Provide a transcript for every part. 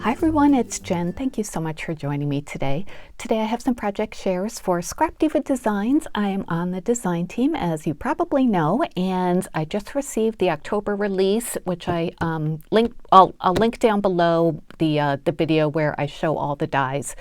Hi everyone, it's Jen. Thank you so much for joining me today. Today I have some project shares for Scrap Diva Designs. I am on the design team, as you probably know, and I just received the October release, which I'll link down below the video where I show all the dies.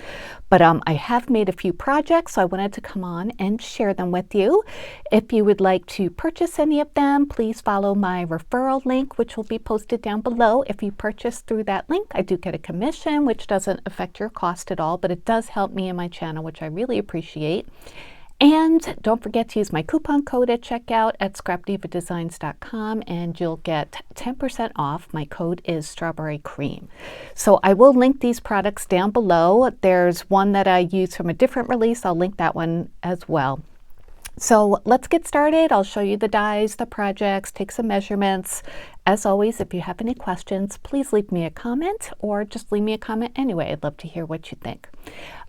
But I have made a few projects, so I wanted to come on and share them with you. If you would like to purchase any of them, please follow my referral link, which will be posted down below. If you purchase through that link, I do get a commission, which doesn't affect your cost at all, but it does help me and my channel, which I really appreciate. And don't forget to use my coupon code at checkout at scrapdivadesigns.com and you'll get 10% off. My code is Strawberry Cream. So I will link these products down below. There's one that I use from a different release. I'll link that one as well. So let's get started. I'll show you the dies, the projects, take some measurements. As always, if you have any questions, please leave me a comment or just leave me a comment anyway. I'd love to hear what you think.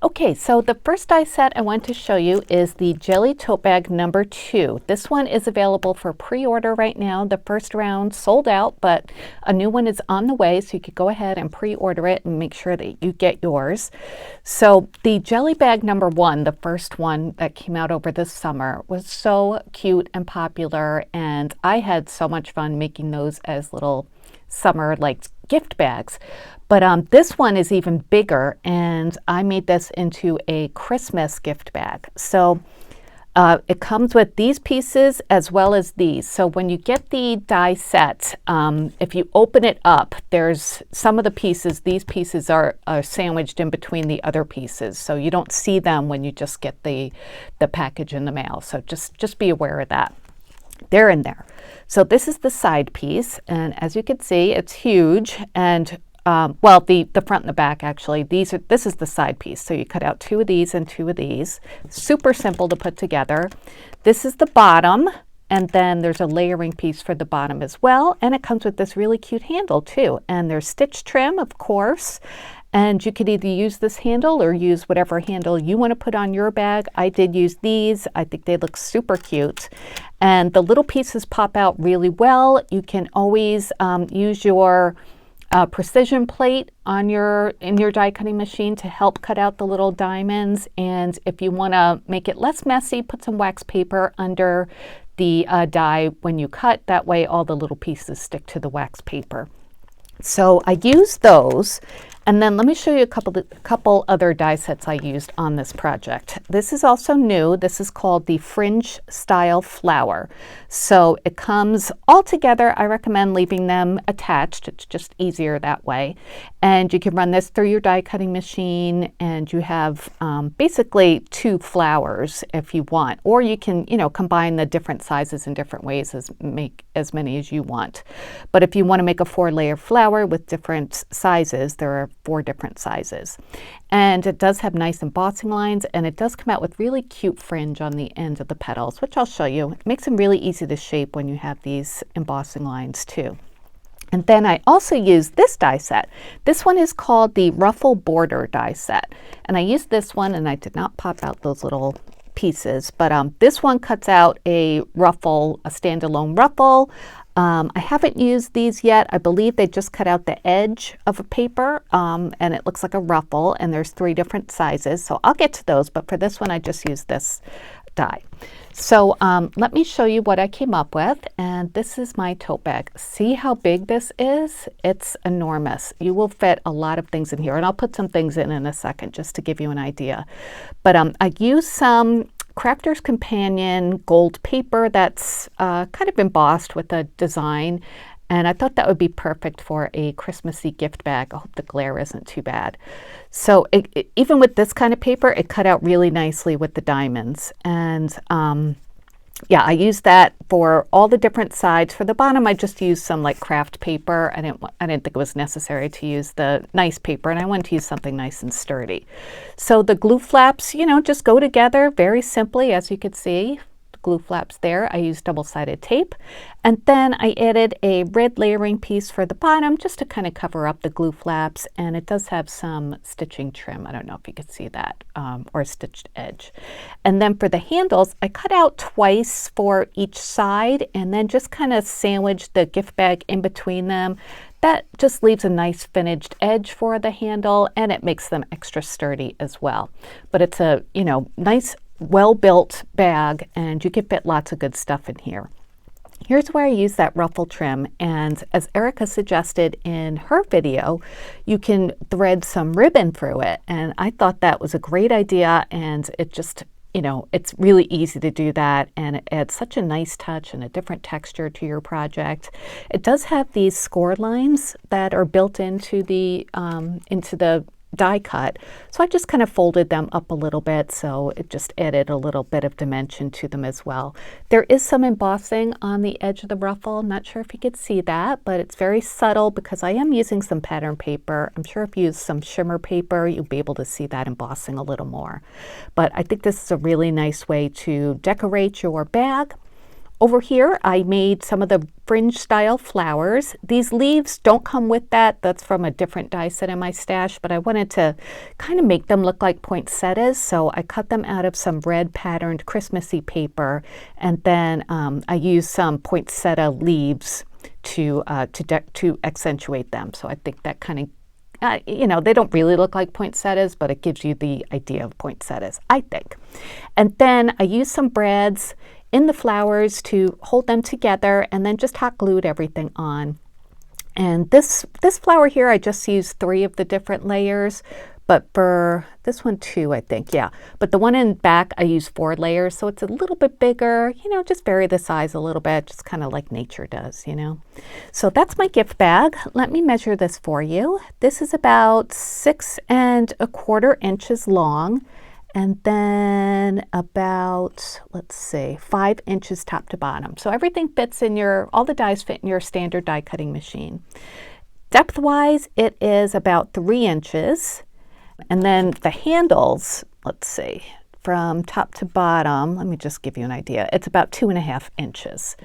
Okay, so the first die set I want to show you is the Jelly Tote Bag number 2. This one is available for pre-order right now. The first round sold out, but a new one is on the way, so you could go ahead and pre-order it and make sure that you get yours. So the Jelly Bag number 1, the first one that came out over this summer, was so cute and popular, and I had so much fun making those as little summer like gift bags. But this one is even bigger, and I made this into a Christmas gift bag. So it comes with these pieces as well as these. So when you get the die set, if you open it up, there's some of the pieces, these pieces are sandwiched in between the other pieces. So you don't see them when you just get the package in the mail. So just be aware of that. They're in there. So this is the side piece, and as you can see, it's huge. And well, the front and the back actually. This is the side piece. So you cut out 2 of these and 2 of these. Super simple to put together. This is the bottom, and then there's a layering piece for the bottom as well. And it comes with this really cute handle too. And there's stitch trim, of course. And you could either use this handle or use whatever handle you want to put on your bag. I did use these. I think they look super cute. And the little pieces pop out really well. You can always use your precision plate in your die cutting machine to help cut out the little diamonds. And if you want to make it less messy, put some wax paper under the die when you cut. That way all the little pieces stick to the wax paper. So I used those. And then let me show you a couple other die sets I used on this project. This is also new. This is called the Fringe Style Flower. So it comes all together. I recommend leaving them attached. It's just easier that way. And you can run this through your die cutting machine, and you have basically 2 flowers if you want. Or you can, combine the different sizes in different ways, make as many as you want. But if you want to make a 4-layer flower with different sizes, there are 4 different sizes. And it does have nice embossing lines, and it does come out with really cute fringe on the ends of the petals, which I'll show you. It makes them really easy to shape when you have these embossing lines too. And then I also used this die set. This one is called the Ruffle Border Die set. And I used this one, and I did not pop out those little pieces, but this one cuts out a ruffle, a standalone ruffle. I haven't used these yet. I believe they just cut out the edge of a paper, and it looks like a ruffle, and there's 3 different sizes. So I'll get to those, but for this one, I just used this die. So let me show you what I came up with, and this is my tote bag. See how big this is? It's enormous. You will fit a lot of things in here, and I'll put some things in a second just to give you an idea. But I used some Crafter's Companion gold paper that's kind of embossed with a design, and I thought that would be perfect for a Christmassy gift bag. I hope the glare isn't too bad. So even with this kind of paper, it cut out really nicely with the diamonds. And yeah, I used that for all the different sides. For the bottom, I just used some like craft paper. I didn't think it was necessary to use the nice paper, and I wanted to use something nice and sturdy. So the glue flaps, just go together very simply, as you can see. Glue flaps there. I used double-sided tape, and then I added a red layering piece for the bottom just to kind of cover up the glue flaps, and it does have some stitching trim. I don't know if you could see that, or a stitched edge. And then for the handles, I cut out twice for each side and then just kind of sandwiched the gift bag in between them. that just leaves a nice finished edge for the handle, and it makes them extra sturdy as well. But it's a, you know, nice, well-built bag, and you can fit lots of good stuff in here. Here's where I use that ruffle trim, and as Erica suggested in her video, you can thread some ribbon through it, and I thought that was a great idea, and it just, you know, it's really easy to do that, and it adds such a nice touch and a different texture to your project. It does have these score lines that are built into the die cut, so I just kind of folded them up a little bit, so it just added a little bit of dimension to them as well. There is some embossing on the edge of the ruffle. I'm not sure if you could see that, but it's very subtle because I am using some pattern paper. I'm sure if you use some shimmer paper, you'll be able to see that embossing a little more. But I think this is a really nice way to decorate your bag. Over here, I made some of the fringe style flowers. These leaves don't come with that. That's from a different die set in my stash, but I wanted to kind of make them look like poinsettias, so I cut them out of some red patterned Christmassy paper, and then I used some poinsettia leaves to accentuate them. So I think that kind of, you know, they don't really look like poinsettias, but it gives you the idea of poinsettias, I think. And then I used some brads in the flowers to hold them together, and then just hot glued everything on. And this flower here, I just used 3 of the different layers, but for this one 2, I think, yeah. But the one in back, I used 4 layers, so it's a little bit bigger, you know, just vary the size a little bit, just kind of like nature does, you know. So that's my gift bag. Let me measure this for you. This is about 6 1/4 inches long, and then about, let's see, 5 inches top to bottom. So everything fits in all the dies fit in your standard die cutting machine. Depth-wise, it is about 3 inches. And then the handles, let's see, from top to bottom, let me just give you an idea, it's about 2.5 inches.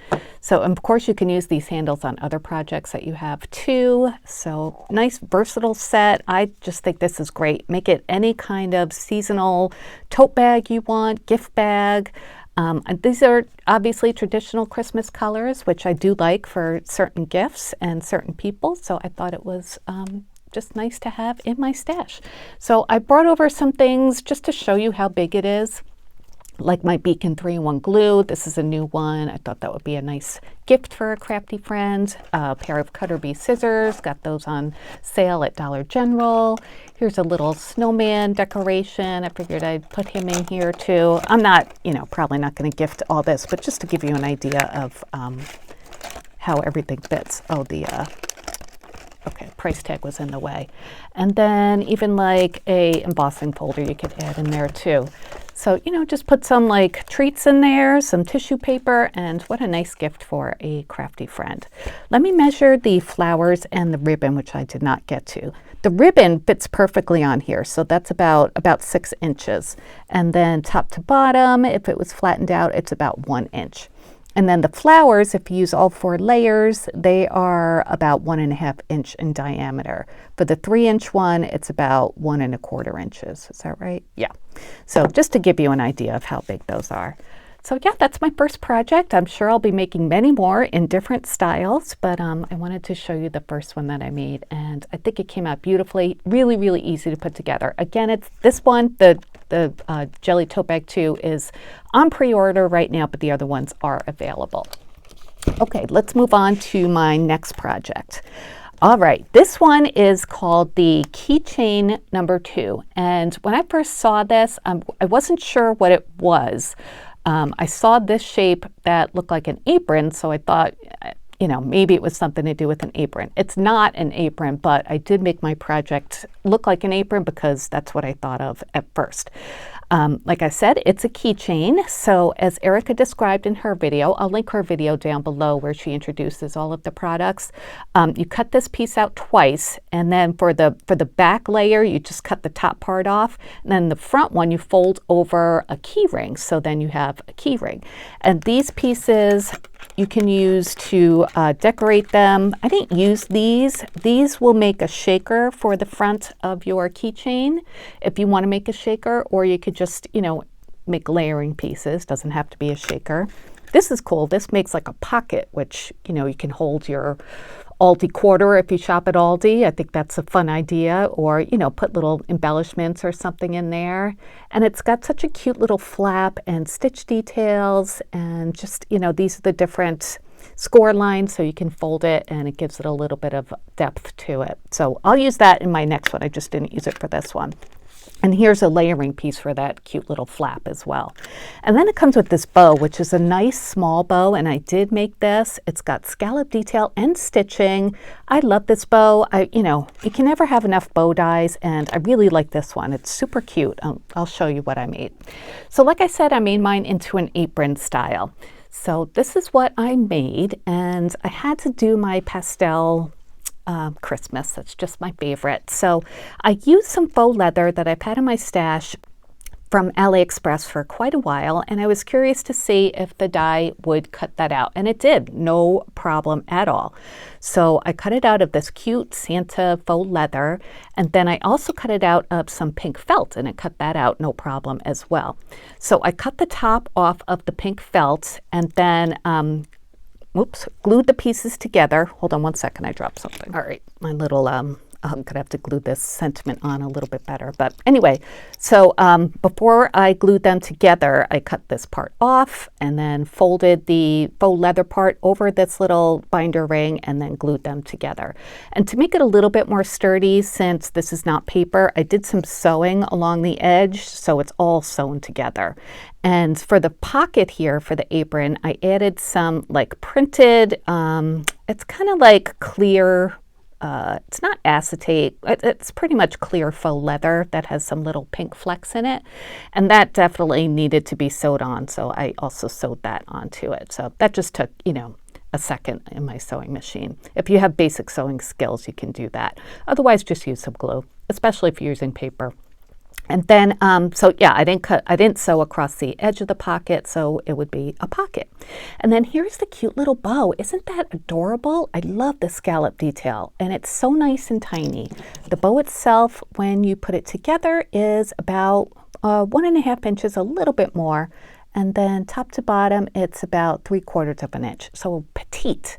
So of course you can use these handles on other projects that you have too. So nice versatile set. I just think this is great. Make it any kind of seasonal tote bag you want, gift bag. These are obviously traditional Christmas colors, which I do like for certain gifts and certain people. So I thought it was just nice to have in my stash. So I brought over some things just to show you how big it is, like my Beacon 3-in-1 glue. This is a new one. I thought that would be a nice gift for a crafty friend. A pair of Cutter Bee scissors, got those on sale at Dollar General. Here's a little snowman decoration. I figured I'd put him in here too. I'm not, you know, probably not going to gift all this, but just to give you an idea of how everything fits. Oh, okay, price tag was in the way. And then even like a embossing folder you could add in there too. So, you know, just put some like treats in there, some tissue paper, and what a nice gift for a crafty friend. Let me measure the flowers and the ribbon, which I did not get to. The ribbon fits perfectly on here, so that's about 6 inches. And then top to bottom, if it was flattened out, it's about 1 inch. And then the flowers, if you use all 4 layers, they are about 1.5 inch in diameter. For the 3-inch one, it's about 1 1/4 inches. Is that right? Yeah. So just to give you an idea of how big those are. So yeah, that's my first project. I'm sure I'll be making many more in different styles, but I wanted to show you the first one that I made, and I think it came out beautifully. Really, really easy to put together. Again, it's this one, the Jelly Tote Bag 2 is on pre-order right now, but the other ones are available. Okay, let's move on to my next project. All right, this one is called the Keychain number 2. And when I first saw this, I wasn't sure what it was. I saw this shape that looked like an apron, so I thought, you know, maybe it was something to do with an apron. It's not an apron, but I did make my project look like an apron because that's what I thought of at first. Like I said, it's a keychain. So as Erica described in her video, I'll link her video down below where she introduces all of the products. You cut this piece out twice, and then for the back layer, you just cut the top part off. And then the front one, you fold over a key ring. So then you have a key ring. And these pieces you can use to decorate them. I didn't use these. These will make a shaker for the front of your keychain if you want to make a shaker, or you could just, you know, make layering pieces. Doesn't have to be a shaker. This is cool. This makes like a pocket, which, you know, you can hold Aldi quarter if you shop at Aldi. I think that's a fun idea. Or, you know, put little embellishments or something in there. And it's got such a cute little flap and stitch details, and just, you know, these are the different score lines, so you can fold it and it gives it a little bit of depth to it. So I'll use that in my next one. I just didn't use it for this one. And here's a layering piece for that cute little flap as well. And then it comes with this bow, which is a nice small bow, and I did make this. It's got scallop detail and stitching. I love this bow. You know, you can never have enough bow dies, and I really like this one. It's super cute. I'll show you what I made. So like I said, I made mine into an apron style. So this is what I made, and I had to do my pastel Christmas. That's just my favorite. So I used some faux leather that I've had in my stash from AliExpress for quite a while, and I was curious to see if the die would cut that out, and it did, no problem at all. So I cut it out of this cute Santa faux leather, and then I also cut it out of some pink felt, and it cut that out no problem as well. So I cut the top off of the pink felt, and then glued the pieces together. Hold on one second, I dropped something. All right, my little, I'm gonna have to glue this sentiment on a little bit better. But anyway, so before I glued them together, I cut this part off and then folded the faux leather part over this little binder ring and then glued them together. And to make it a little bit more sturdy, since this is not paper, I did some sewing along the edge, so it's all sewn together. And for the pocket here, for the apron, I added some like printed, it's kind of like clear, it's not acetate, it's pretty much clear faux leather that has some little pink flecks in it. And that definitely needed to be sewed on, so I also sewed that onto it. So that just took, you know, a second in my sewing machine. If you have basic sewing skills, you can do that. Otherwise, just use some glue, especially if you're using paper. And then, so yeah, I didn't sew across the edge of the pocket, so it would be a pocket. And then here's the cute little bow. Isn't that adorable? I love the scallop detail, and it's so nice and tiny. The bow itself, when you put it together, is about 1.5 inches, a little bit more. And then top to bottom, it's about 3/4 of an inch, so petite.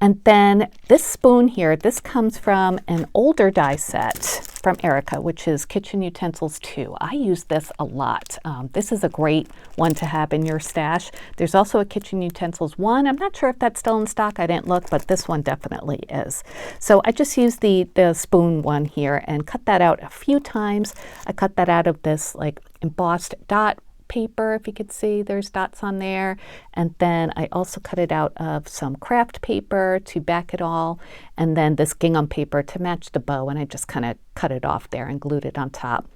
And then this spoon here, this comes from an older die set from Erica, which is Kitchen Utensils 2. I use this a lot. This is a great one to have in your stash. There's also a Kitchen Utensils 1. I'm not sure if that's still in stock. I didn't look, but this one definitely is. So I just used the spoon one here and cut that out a few times. I cut that out of this like embossed dot paper, if you could see there's dots on there, and then I also cut it out of some craft paper to back it all, and then this gingham paper to match the bow, and I just kind of cut it off there and glued it on top.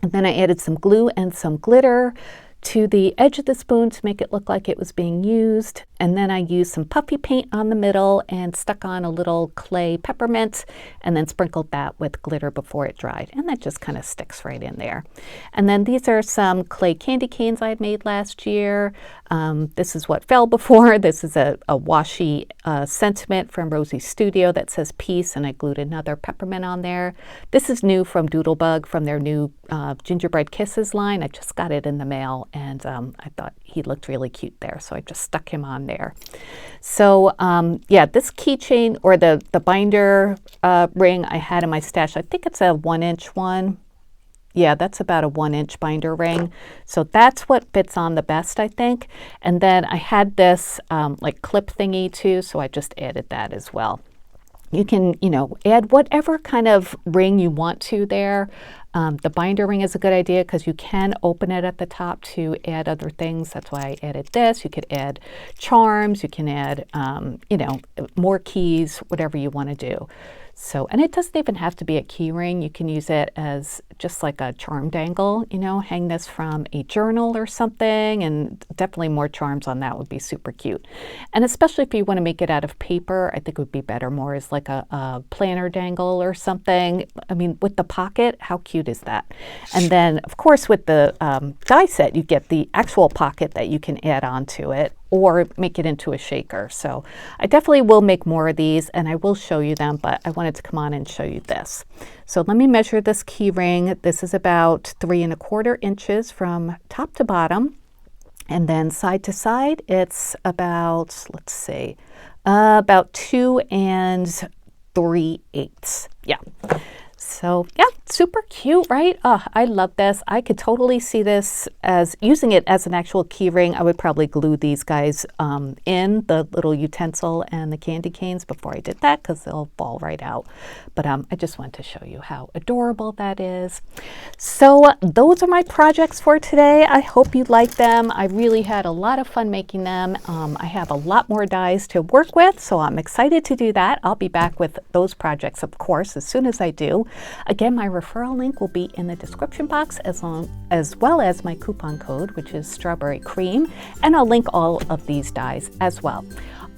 And then I added some glue and some glitter to the edge of the spoon to make it look like it was being used. And then I used some puffy paint on the middle and stuck on a little clay peppermint and then sprinkled that with glitter before it dried. And that just kind of sticks right in there. And then these are some clay candy canes I had made last year. This is what fell before. This is a washi sentiment from Rosie's Studio that says peace, and I glued another peppermint on there. This is new from Doodlebug, from their new Gingerbread Kisses line. I just got it in the mail, and I thought he looked really cute there, so I just stuck him on there. So yeah, this keychain, or the binder ring I had in my stash, I think it's a 1-inch one. Yeah, that's about a 1-inch binder ring. So that's what fits on the best, I think. And then I had this like clip thingy too, so I just added that as well. You can, you know, add whatever kind of ring you want to there. The binder ring is a good idea because you can open it at the top to add other things. That's why I added this. You could add charms. You can add, you know, more keys, whatever you want to do. So, and it doesn't even have to be a key ring. You can use it as just like a charm dangle, you know, hang this from a journal or something, and definitely more charms on that would be super cute. And especially if you want to make it out of paper, I think it would be better more as like a planner dangle or something. I mean, with the pocket, how cute is that? And then, of course, with the die set, you get the actual pocket that you can add on to it, or make it into a shaker. So I definitely will make more of these, and I will show you them, but I wanted to come on and show you this. So let me measure this key ring. This is about 3¼ inches from top to bottom. And then side to side, it's about, let's see, About 2 3/8. Yeah. So yeah, super cute, right? Oh, I love this. I could totally see this as using it as an actual key ring. I would probably glue these guys in the little utensil and the candy canes before I did that because they'll fall right out. But I just wanted to show you how adorable that is. So those are my projects for today. I hope you like them. I really had a lot of fun making them. I have a lot more dies to work with, so I'm excited to do that. I'll be back with those projects, of course, as soon as I do. Again, my referral link will be in the description box as well as my coupon code, which is strawberry cream, and I'll link all of these dies as well.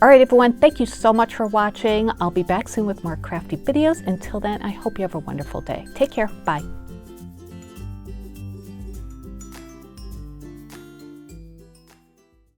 All right, everyone, thank you so much for watching. I'll be back soon with more crafty videos. Until then, I hope you have a wonderful day. Take care. Bye.